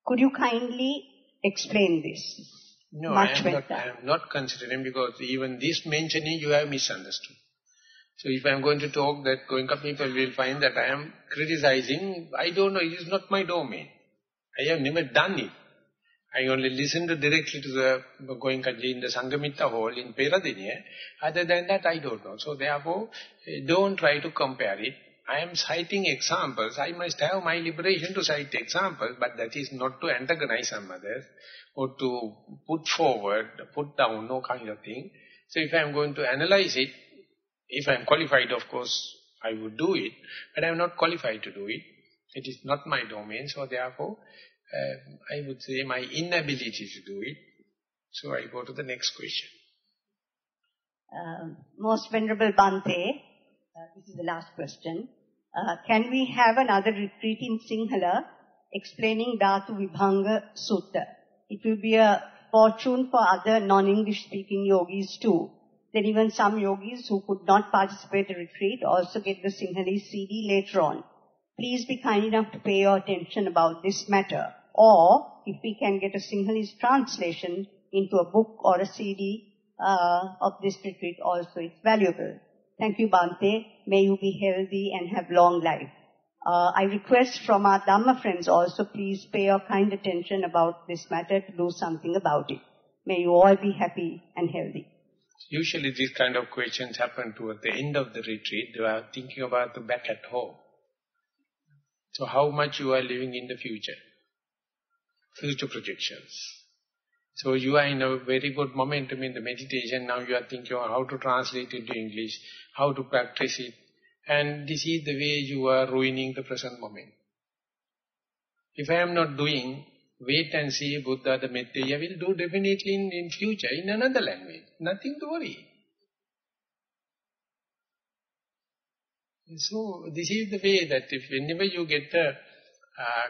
Could you kindly explain this? No, I am not considering, because even this mentioning you have misunderstood. So if I am going to talk that Goenka people will find that I am criticizing, I don't know, it is not my domain. I have never done it. I only listened directly to the Goenkaji in the Sangamitta hall in Peradeniya. Other than that, I don't know. So therefore, don't try to compare it. I am citing examples. I must have my liberation to cite examples, but that is not to antagonize some others or to put forward, put down, no kind of thing. So if I am going to analyze it, if I am qualified, of course, I would do it, but I am not qualified to do it. It is not my domain, so therefore, I would say my inability to do it. So I go to the next question. Most Venerable Bhante, this is the last question. Can we have another retreat in Sinhala explaining Dhathu Vibhanga Sutta? It will be a fortune for other non-English speaking yogis too. Then even some yogis who could not participate in the retreat also get the Sinhalese CD later on. Please be kind enough to pay your attention about this matter. Or, if we can get a Sinhalese translation into a book or a CD of this retreat also, it's valuable. Thank you, Bhante. May you be healthy and have long life. I request from our Dhamma friends also, please pay your kind attention about this matter to do something about it. May you all be happy and healthy. Usually these kind of questions happen towards the end of the retreat. They are thinking about the back at home. So how much you are living in the future? Future projections. So you are in a very good momentum in the meditation. Now you are thinking of how to translate it to English, how to practice it. And this is the way you are ruining the present moment. If I am not doing, wait and see Buddha, the Metteyya will do definitely in future, in another language. Nothing to worry. So this is the way that if whenever you get a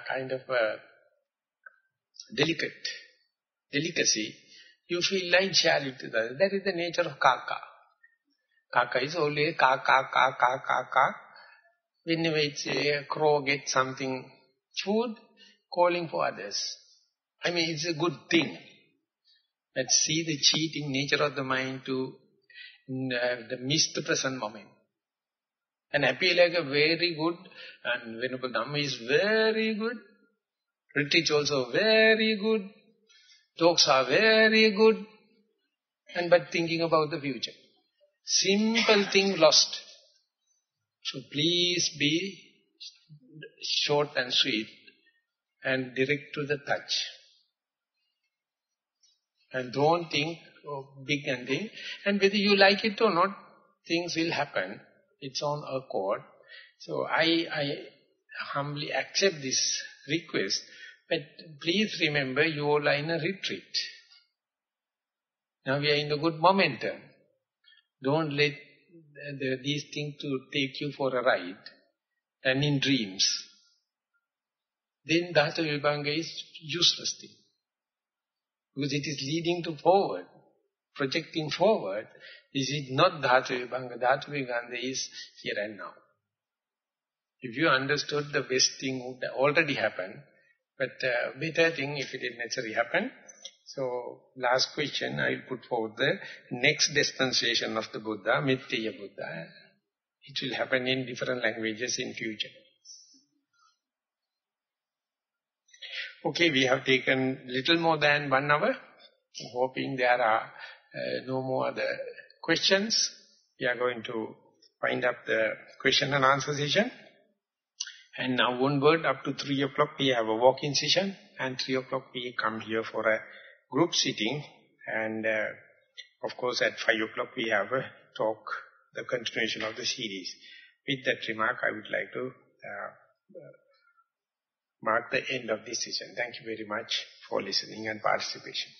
kind of a delicacy, you feel like sharing to others. That is the nature of kaka. Kaka is always ka. Whenever it's a crow gets something, food, calling for others. I mean, it's a good thing. Let's see the cheating nature of the mind to miss the present moment. And appear like a very good, and Venerable Dhamma is very good. Retreats also very good. Talks are very good. But thinking about the future. Simple thing lost. So please be short and sweet and direct to the touch. And don't think big and thing. And whether you like it or not, things will happen. It's on accord. So I humbly accept this request. But please remember, you all are in a retreat. Now we are in a good momentum. Don't let these things to take you for a ride. And in dreams. Then Dhathu Vibhanga is useless thing. Because it is leading to forward, projecting forward. This is not Dhathu Vibhanga. Dhathu Vibhanga is here and now. If you understood the best thing would already happen, but better thing if it didn't necessarily happen. So, last question, I will put forward the next dispensation of the Buddha, Metteyya Buddha. It will happen in different languages in future. Okay, we have taken little more than 1 hour. Hoping there are no more other questions. We are going to wind up the question and answer session. And now onward up to 3 o'clock we have a walk-in session. And 3 o'clock we come here for a group sitting. And of course at 5 o'clock we have a talk, the continuation of the series. With that remark I would like to mark the end of this session. Thank you very much for listening and participation.